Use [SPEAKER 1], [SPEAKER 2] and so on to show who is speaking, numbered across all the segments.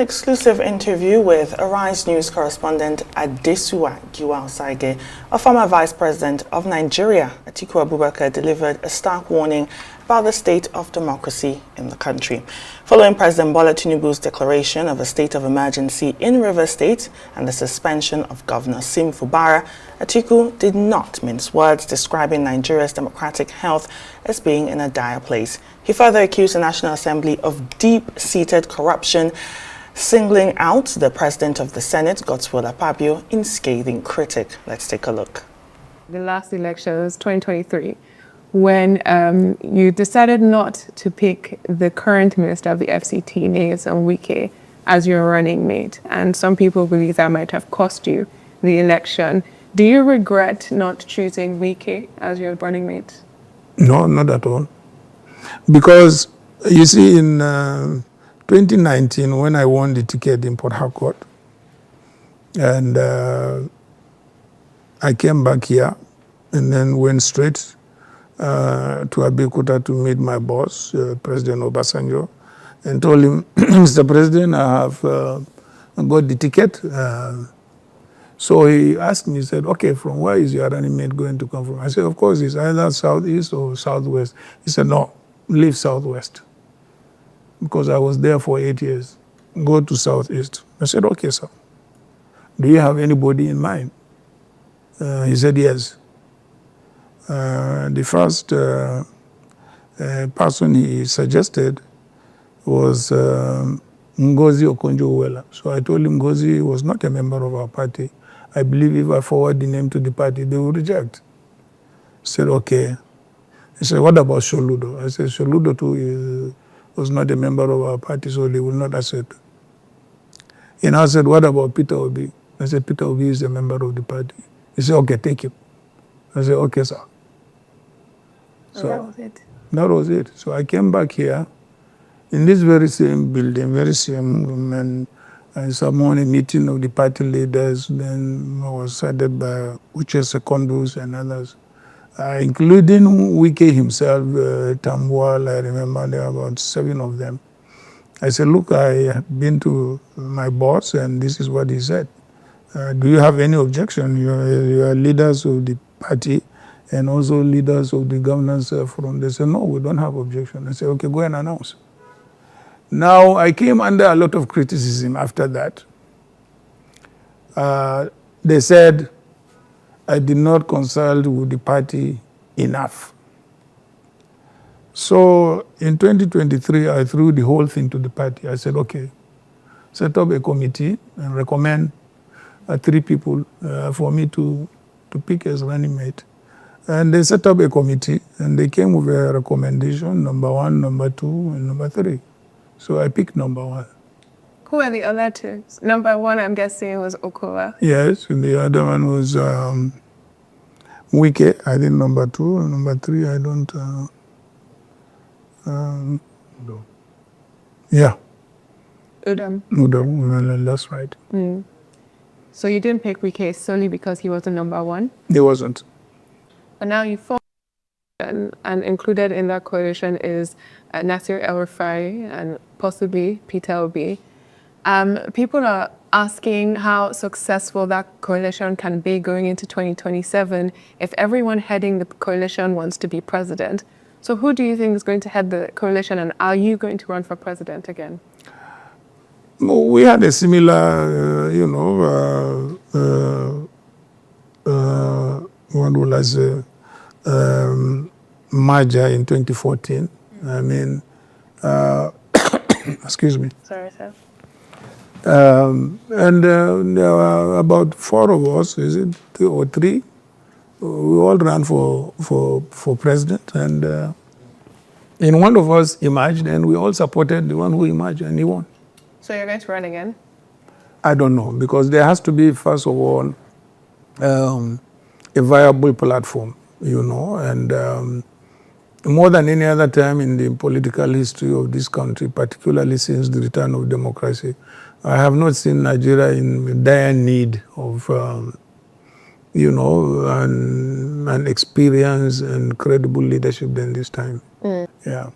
[SPEAKER 1] exclusive interview with Arise News correspondent Adesua Giwa-Osage, a former vice president of Nigeria, Atiku Abubakar, delivered a stark warning about the state of democracy in the country. Following President Bola Tinubu's declaration of a state of emergency in Rivers State and the suspension of Governor Sim Fubara, Atiku did not mince words, describing Nigeria's democratic health as being in a dire place. He further accused the National Assembly of deep-seated corruption, singling out the President of the Senate, Godswill Akpabio, in scathing critic. Let's take a look.
[SPEAKER 2] The last elections, 2023, when you decided not to pick the current minister of the FCT, Nyesom Wike, as your running mate, and some people believe that might have cost you the election. Do you regret not choosing Wike as your running mate?
[SPEAKER 3] No, not at all. Because, you see, in 2019, when I won the ticket in Port Harcourt, and I came back here and then went straight to Abeokuta to meet my boss, President Obasanjo, and told him, Mr. President, I have got the ticket. So he asked me, he said, okay, from where is your running mate going to come from? I said, of course, it's either southeast or southwest. He said, no, leave southwest. Because I was there for 8 years. Go to southeast. I said, okay, sir. Do you have anybody in mind? He said, yes. The first person he suggested was Ngozi Okonjo-Iweala. So I told him Ngozi was not a member of our party. I believe if I forward the name to the party, they will reject. He said, okay. He said, what about Soludo? I said, Soludo too was not a member of our party, so they will not accept. And I said, what about Peter Obi? I said, Peter Obi is a member of the party. He said, okay, take him. I said, okay, sir. So
[SPEAKER 2] that was it.
[SPEAKER 3] That was it. So I came back here in this very same building, very same room, and some morning meeting of the party leaders, then I was cited by Uche Secondus and others, including Wike himself, Tambuwal. I remember there were about 7 of them. I said, look, I have been to my boss, and this is what he said. Do you have any objection? You are leaders of the party and also leaders of the governance forum. They said, no, we don't have objection. I said, okay, go and announce. Now, I came under a lot of criticism after that. They said I did not consult with the party enough. So in 2023, I threw the whole thing to the party. I said, okay, set up a committee and recommend 3 people for me to pick as running mate. And they set up a committee, and they came with a recommendation, number 1, number 2, and number 3. So I picked number 1.
[SPEAKER 2] Who are the other 2? Number 1, I'm guessing, was Okowa.
[SPEAKER 3] Yes, and the other one was Wike. I think number 2, and number 3, I don't.
[SPEAKER 4] No.
[SPEAKER 3] Yeah.
[SPEAKER 2] Udom,
[SPEAKER 3] that's right.
[SPEAKER 2] So you didn't pick Wike solely because he wasn't number 1?
[SPEAKER 3] He wasn't.
[SPEAKER 2] But now you formed, and included in that coalition is Nasir El-Rufai and possibly Peter Obi. People are asking how successful that coalition can be going into 2027 if everyone heading the coalition wants to be president. So who do you think is going to head the coalition, and are you going to run for president again?
[SPEAKER 3] We had a similar, what will I say, merger in 2014. I mean, excuse me.
[SPEAKER 2] Sorry, sir.
[SPEAKER 3] And there were about 4 of us, is it 2 or 3? We all ran for president, and one of us emerged, and we all supported the one who emerged, and he won.
[SPEAKER 2] So you're going to run again?
[SPEAKER 3] I don't know, because there has to be, first of all, a viable platform, and more than any other time in the political history of this country, particularly since the return of democracy, I have not seen Nigeria in dire need of, an experience and credible leadership than this time.
[SPEAKER 2] Yeah,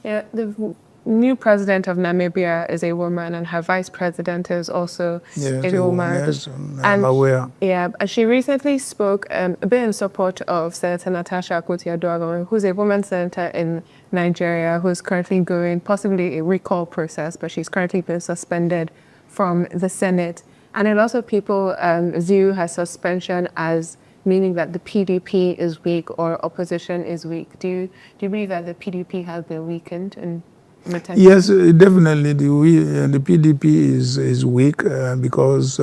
[SPEAKER 2] the new president of Namibia is a woman, and her vice president is also
[SPEAKER 3] Yes,
[SPEAKER 2] a woman.
[SPEAKER 3] yes, I'm aware.
[SPEAKER 2] Yeah, and she recently spoke a bit in support of Senator Natasha Akufo-Addo, who's a woman senator in Nigeria, who's currently going possibly a recall process, but she's currently been suspended from the Senate. And a lot of people view her suspension as meaning that the PDP is weak or opposition is weak. Do you believe that the PDP has been weakened in retention?
[SPEAKER 3] Yes, definitely. The PDP is weak because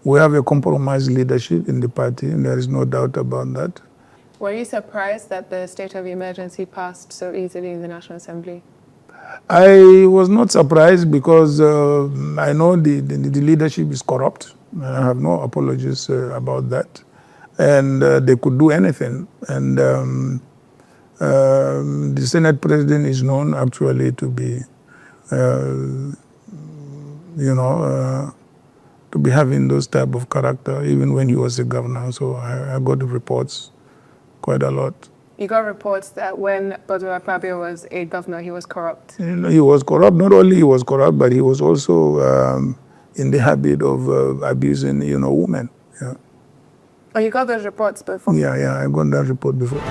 [SPEAKER 3] we have a compromised leadership in the party, and there is no doubt about that.
[SPEAKER 2] Were you surprised that the state of emergency passed so easily in the National Assembly?
[SPEAKER 3] I was not surprised because I know the leadership is corrupt. I have no apologies about that. And they could do anything. And the Senate president is known actually to be, to be having those type of character, even when he was a governor. So I got the reports quite a lot.
[SPEAKER 2] You got reports that when Badura Pabio was a governor, he was corrupt.
[SPEAKER 3] He was corrupt. Not only he was corrupt, but he was also in the habit of abusing, women. Yeah.
[SPEAKER 2] Oh, you got those reports before?
[SPEAKER 3] Yeah, I got that report before.